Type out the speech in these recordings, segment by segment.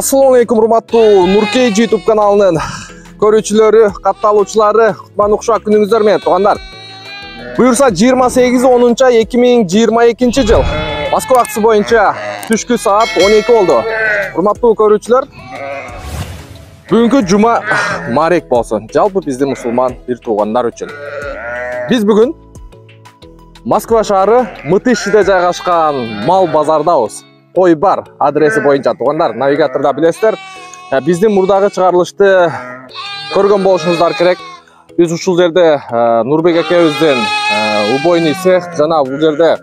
Assalamu alaikum, урматтуу Нуркей YouTube каналынын көрүүчүлөрү, катталуучулары, кутман укшак күнүңүздөр менен туугандар. Буюрса 28/10/2022 жыл Москва вакыты боюнча түшкү саат 12 болду. Урматтуу көрүүчүлөр, бүгүнкү жума марек болсун. Жалпы биздин мусулман бир туугандар үчүн. Биз бүгүн Москва шаары Мытышиде жайгашкан мал базардабыз. Кой бар адреси боюнча туугандар, навигаторда билесиздер. Биздин мурдагы чыгарылышты көргөн болушуңуздар керек. Биз ушул жерде Нурбек экебиздин убойный цех жана бул жерде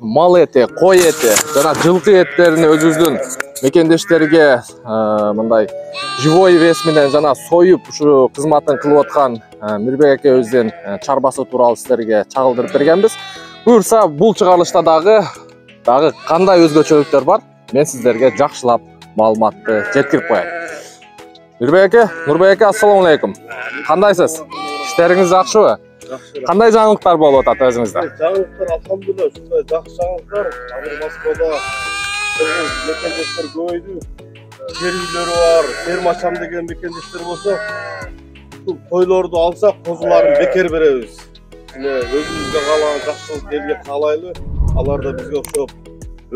мал эти, кой эти жана жылкы эттерин өзүбүздүн мекендештерге мындай живой вес менен жана союп ушу кызматын кылып аткан Мирбек экебиздин чарбасы тууралуу сиздерге чагылдырып бергенбиз. Буюрса бул чыгарылышта дагы кандай өзгөчөлүктөр бар, мен сиздерге жакшылап маалыматты жеткирип коеюн. Нурбек эке, ассаламу алейкум. Кандайсыз? Иштериңиз жакшыбы? Жакшы. Кандай жаңылыктар болуп атат өзүңүздө? Жаңылыктар алхамдулилла, ушундай жакшы жаңылыктар. Азыр Москвада мекендештер көбөйдү. Жер үйлөрү бар, фермачам деген мекендештер болсо, бул койлорду алсак, козуларын бекер беребиз. Өзүбүзгө каалаган жакшылык элге каалайлы. Алар да бизге окшоп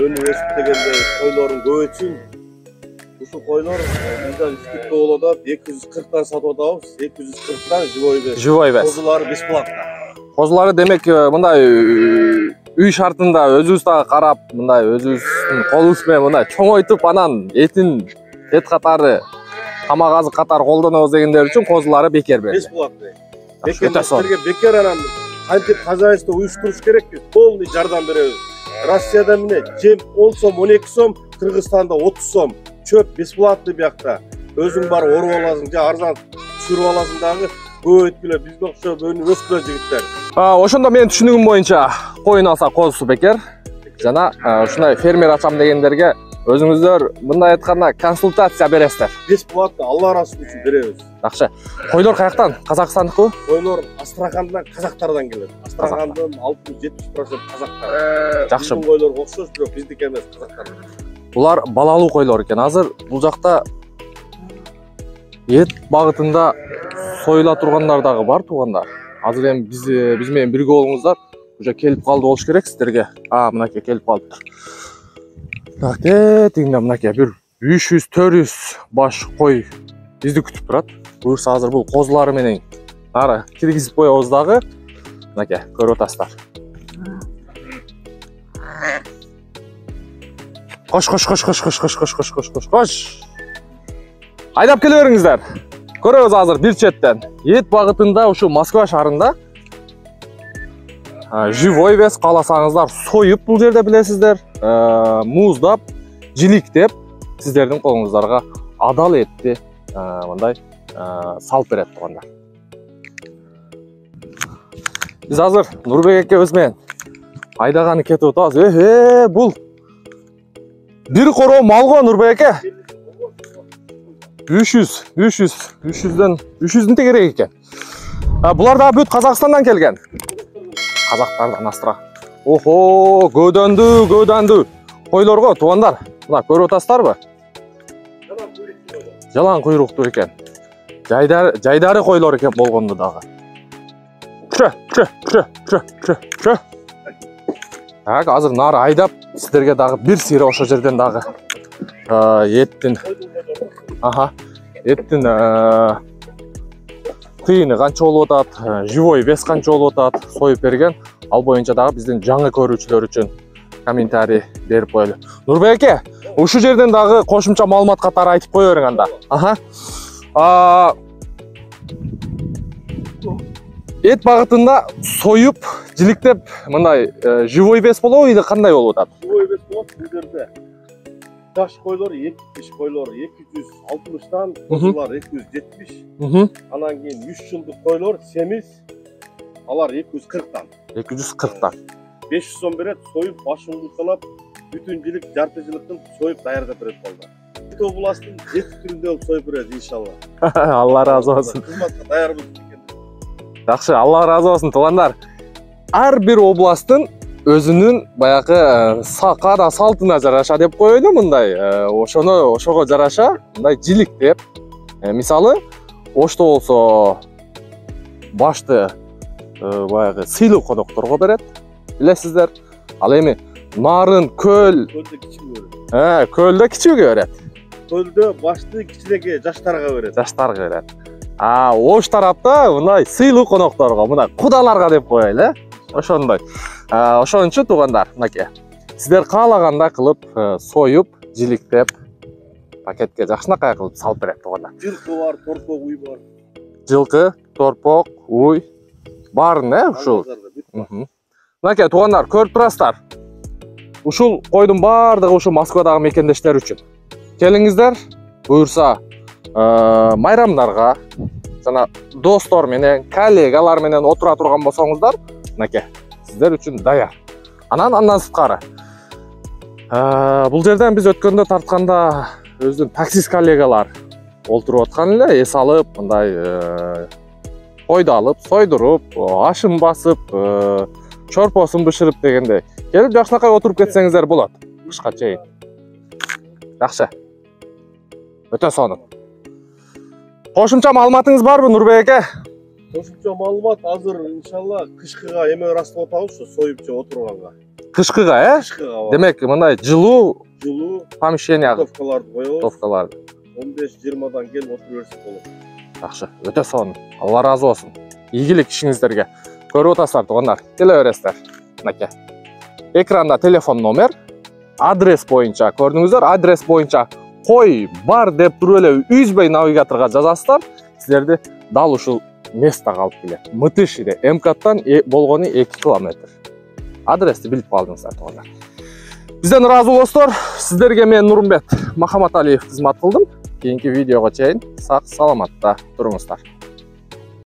өнүп өсүп дегенде койлорун көбөйтсүн. Ушул койлор бизде үстүктө болуп атат, 240тан сатып атабыз, 240тан живой бес. Козулары бесплатно. Козулары демек мындай үй шартында өзүбүз дагы карап, мындай өзүбүздүн колубуз менен мындай чоңойтуп, анан эт катары, тамак азык катары колдонобуз дегендер үчүн козулары бекер берди. Бесплатно. Мекендештерге бекер анан кантип хозяйство уюштуруш керек, биз полный жардам беребиз. Россияда міне жем 10 сом, 12 сом, Кыргызстанда 30 сом. Чөп бесплатно биякта. Өзүң бар оруп аласың, же арзан түшүрүп аласың дагы. Көбөйткүлө, бизге окшоп өнүп өскүлө жигиттер. Ошондо менин түшүнүгүм боюнча коюн алса козусу бекер. Жана ушундай фермер ачам дегендерге өзүңүздөр мындай айтканда консультация бересиздер. Бесплатно, Алла ыраазы үчүн беребиз. Жакшы. Койлор каяктан? Казакстандыкы? Койлор Астрахандан, казактардан келет. Астрахандын 60-70% казактар. Жакшы. Биздин койлор окшош, бирок биздики эмес, казактар. Булар балалуу койлор экен. Азыр бул жакта эт багытында союла тургандар дагы бар туугандар. Азыр эми биз менен бирге болуңуздар. Уже келип калды болуш керек сиздерге. Мынакей келип калыптыр. Так, тигинде мынакей бир 300-400 баш кой бизди күтүп турат. Буюрса азыр бул козулары менен нары киргизип коебуз дагы. Мынакей көрүп атасыздар. Кош. Айдап келе бериңиздер. Көрөбүз азыр бир четтен. Эт багытында ушу Москва шаарында живой вес кааласаңыздар союп бул жерде билесиздер, муздап, жиликтеп сиздердин колуңуздарга адал этти мындай салып берет туугандар. Биз азыр Нурбек экебиз менен айдаганы кетип атабыз. Бул бир короо малго Нурбек эке. 300'ден тегерек экен. Булар да бүт Казакстандан келген. Казактардан астра. Охо, көдөндү. Койлорго туугандар. Мына көрүп атасыздарбы? Жалаң куйруктуу экен. Жайдары койлор экен болгондо дагы. Так, азыр нары айдап сиздерге дагы бир сыйра ошо жерден дагы эттин тыйыны канча болуп атат, живой вес канча болуп атат, союп берген. Ал боюнча дагы биздин жаңы көрүүчүлөр үчүн комментарий берип коелу. Нурбек эке, ушу жерден дагы кошумча маалымат катары айтып кое бериң анда. Эт багытында союп, жиликтеп, мындай живой вес болобу или кандай болуп атат? Живой вес болот бул жерде. Жаш койлор 70 койлор 260тан, козулар 270. Анан кийин 3 жылдык койлор семиз, алар 240тан. 240тан. 500 сом берет, союп, башын куркалап, бүтүн жилик, жарты жиликтин союп даярдап берет балдар. Эт областын 7 түрүндө союп берет иншалла. Алла разы болсун. Кызматка даярбыз. Жакшы, Алла разы болсун туугандар. Ар бир областтын өзүнүн баягы каада салтына жараша деп коелу мындай ошого жараша мындай жиликтеп мисалы ошто болсо башты баягы сыйлуу конокторго берет билесиздер. Ал эми нарын көл көлдө кичүүгө берет. Көлдө башты кичинекей жаштарга берет. Жаштарга берет. Ош тарапта мындай сыйлуу конокторго, мына кудаларга деп коелу, ошондой. Ошон үчүн туугандар, мынакей. Сиздер каалагандай кылып союп, жиликтеп, пакетке жакшынакай кылып салып берет туугандар. Жылкы бар, торпок уй бар. Жылкы, торпок, уй барын, ушул. Мынакей туугандар, көрүп турасыздар. Ушул койдун бардыгы ушу Москвадагы мекендештер үчүн. Келиңиздер, буюрса майрамдарга, жана достор менен, коллегалар менен отура турган болсоңуздар, мынакей, сиздер үчүн даяр. Андан сырткары. Бул жерден биз өткөндө тартканда өзүнүн таксист коллегалар олтуруп аткан эле, эс алып, мындай койду алып, сойдуруп, ашын басып, чорпосун бышырып дегендей. Келип жакшынакай отуруп кетсеңиздер болот. Кышка чейин. Жакшы. Өтө сонун. Кошумча маалыматыңыз барбы, Нурбек эке? Кошумча маалымат азыр иншалла кышкыга эме ырастап атабыз, союп же отурганга. Кышкыга, Кышкыга. Демек, мындай жылуу помещение товкаларды коебуз. Товкаларды. 15-20дан келип отура берсе болот. Жакшы, өтө сонун. Алла разы болсун. Ийгилик ишиңиздерге. Көрүп атасыздар туугандар, келе бересиздер. Мынакей. Экранда телефон номер, адрес боюнча көрдүңүздөр, адрес боюнча кой бар деп туруп эле үзбөй навигаторго жазасыздар. Сиздерди дал ушул местага алып келет. Мытышиде МКаттан болгону 2 километр. Адрести билип калдыңыздар туугандар. Бизден ыраазы болосуздар. Сиздерге мен Нурмбет Махаматалиев кызмат кылдым. Кийинки видеого чейин сак саламатта туруңуздар.